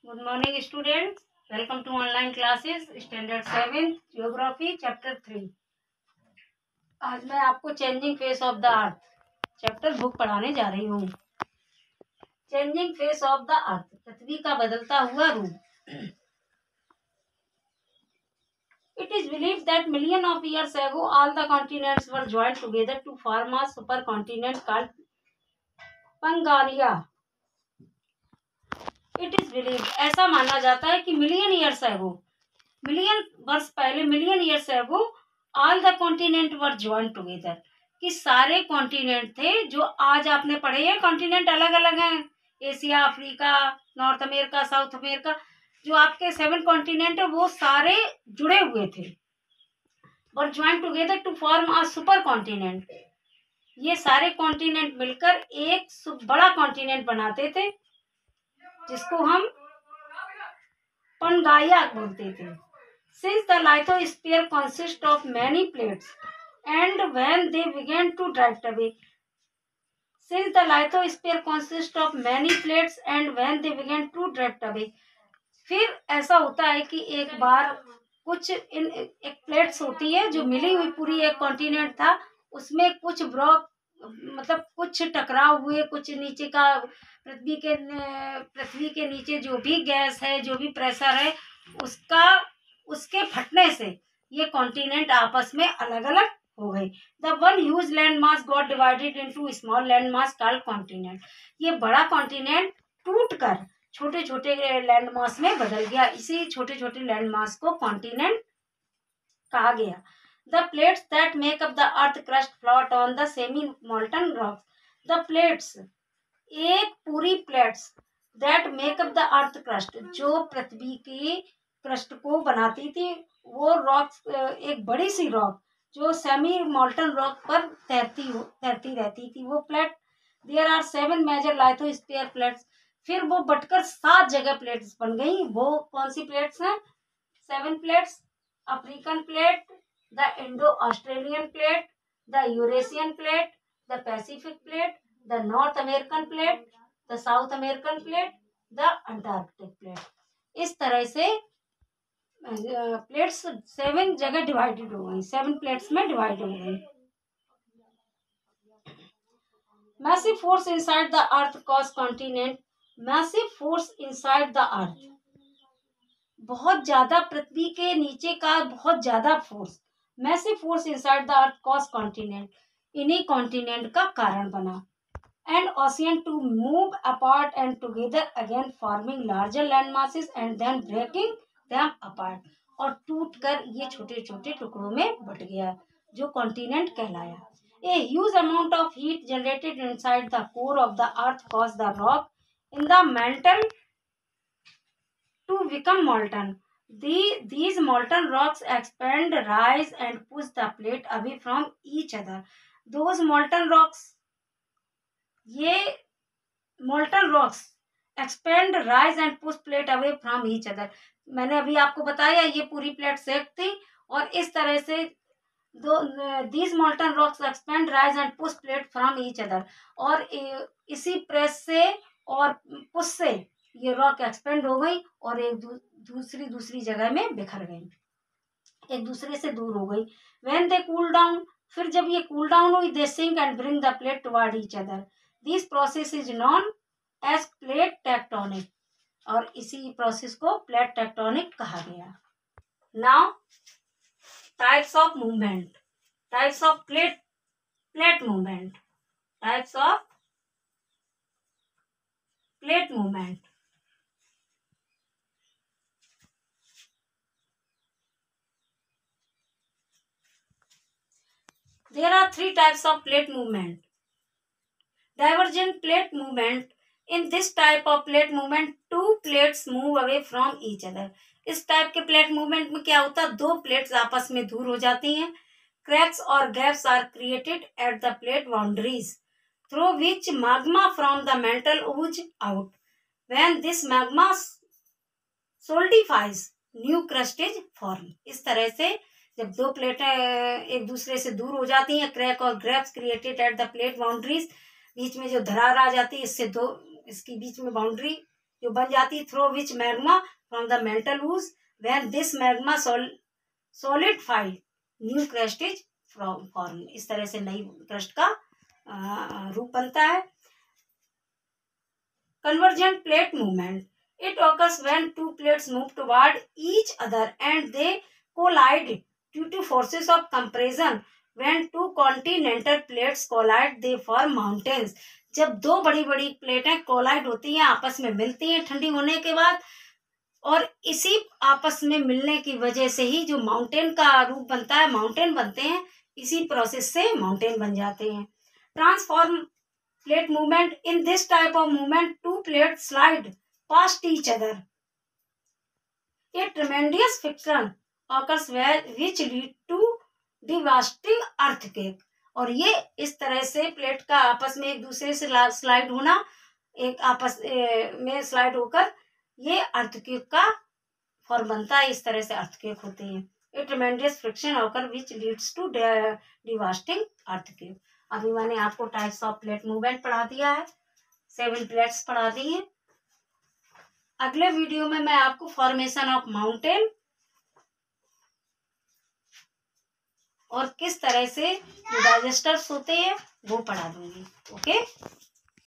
Good morning, students. Welcome to online classes, Standard 7, Geography, Chapter 3. आज मैं आपको changing face of the earth chapter book पढ़ाने जा रही हूँ। Changing face of the earth, पृथ्वी का बदलता हुआ रूप। It is believed that million of years ago, all the continents were joined together to form a supercontinent called Pangaea. It is believed, ऐसा माना जाता है कि मिलियन वर्ष पहले million years ago all the continent were join together, कि सारे continent थे जो आज आपने पढ़े हैं। कॉन्टिनेंट अलग अलग हैं, Asia, Africa, north America, south America, जो आपके 7 कॉन्टिनेंट है वो सारे जुड़े हुए थे, were join together to form a super continent. ये सारे कॉन्टिनेंट मिलकर एक बड़ा कॉन्टिनेंट बनाते थे जिसको हम पंगाया बोलते थे। Since the lithosphere consists of many plates, and when they began to drift away, since the lithosphere consists of many plates, and when they began to drift away, फिर ऐसा होता है कि एक बार कुछ एक प्लेट्स होती है जो मिली हुई पूरी एक कॉन्टिनेंट था, उसमें कुछ ब्लॉक मतलब कुछ टकराव हुए, कुछ नीचे का पृथ्वी के नीचे जो भी गैस है, जो भी प्रेशर है, उसके फटने से ये कॉन्टिनेंट आपस में अलग अलग हो गए। The one huge land mass got divided into small land mass called continent. ये बड़ा कॉन्टिनेंट टूटकर छोटे छोटे लैंड मास में बदल गया, इसी छोटे छोटे लैंड मास को कॉन्टिनेंट कहा गया। The plates that make up the earth crust float on the semi molten rocks. The plates, एक पूरी plates that make up the earth crust, जो पृथ्वी की क्रस्ट को बनाती थी, वो रॉक्स, एक बड़ी सी रॉक जो सेमी मोल्टन रॉक पर तैरती रहती थी, वो plate. There are 7 major lithosphere plates. फिर वो बटकर 7 जगह प्लेट्स बन गई। वो कौन सी प्लेट्स हैं? 7 plates. African plate, the Indo Australian plate, the Eurasian plate, the Pacific plate, the north American plate, the south American plate, the Antarctic plate. इस तरह से प्लेट्स 7 जगह डिवाइडेड हो गई, 7 प्लेट्स में डिवाइड हो गई। Massive force inside the earth cause continent. Massive force inside the earth, बहुत ज्यादा पृथ्वी के नीचे का बहुत ज्यादा force, massive force inside the earth cause continent, इन्हीं कॉन्टिनेंट का कारण बना। And ocean to move apart and together again, forming larger land masses and then breaking them apart. और टूटकर ये छोटे छोटे टुकड़ों में बट गया, जो कॉन्टिनेंट कहलाया। A huge amount of heat generated inside the core of the earth caused the rock in the mantle to become molten. These molten rocks expand, rise and push the plate away from each other. Those molten rocks, ये molten rocks expand, rise and push plate away from each other. मैंने अभी आपको बताया ये पूरी plate सेक थी, और इस तरह से these molten rocks expand, rise and push plate from each other, और इसी प्रेस से और पुश से ये रॉक एक्सपेंड हो गई और एक दूसरी जगह में बिखर गई, एक दूसरे से दूर हो गई। When they cool down, फिर जब ये कूल डाउन हुई, they sink and bring the plate toward each other. This process is known as plate tectonic, और इसी प्रोसेस को प्लेट टेक्टोनिक कहा गया। Now types of movement, types of plate movement, types of plate movement. There are 3 types of plate movement. Divergent plate movement. In this type of plate movement, 2 plates move away from each other. इस type के plate movement में क्या होता है? 2 plates आपस में दूर हो जाती हैं। Cracks or gaps are created at the plate boundaries through which magma from the mantle ooze out. When this magma solidifies, new crust is formed. इस तरह से जब 2 प्लेटें एक दूसरे से दूर हो जाती हैं, क्रैक और gaps created at the plate boundaries, बीच में जो दरार आ जाती है, इससे इसकी बीच में बाउंड्री जो बन जाती है through which magma from the mental ooze when this magma solidified new crust is form. इस तरह से नई क्रस्ट का रूप बनता है। Convergent plate movement. It occurs when two plates move toward each other and they collide due to forces of compression. When two continental plates collide, they form mountains. जब दो बड़ी बड़ी प्लेटें कोलाइड होती हैं, आपस में मिलती हैं ठंडी होने के बाद, और इसी आपस में मिलने की वजह से ही जो माउंटेन का रूप बनता है, माउंटेन बनते हैं। इसी प्रोसेस से माउंटेन बन जाते हैं। Transform plate movement. In this type of movement, two plates slide past each other. A tremendous friction occurs which lead to devastating earthquake. और ये इस तरह से प्लेट का आपस में एक दूसरे से स्लाइड होना, एक आपस में स्लाइड होकर ये अर्थक्वेक का फॉर्म बनता है। इस तरह से अर्थक्वेक होते हैं। A tremendous friction occurs which leads to devastating earthquake. अभी मैंने आपको टाइप्स ऑफ प्लेट मूवमेंट पढ़ा दिया है, 7 प्लेट्स पढ़ा दी हैं। अगले वीडियो में मैं आपको फॉर्मेशन ऑफ माउंटेन और किस तरह से डाइजेस्टर्स होते हैं वो पढ़ा दूंगी। ओके।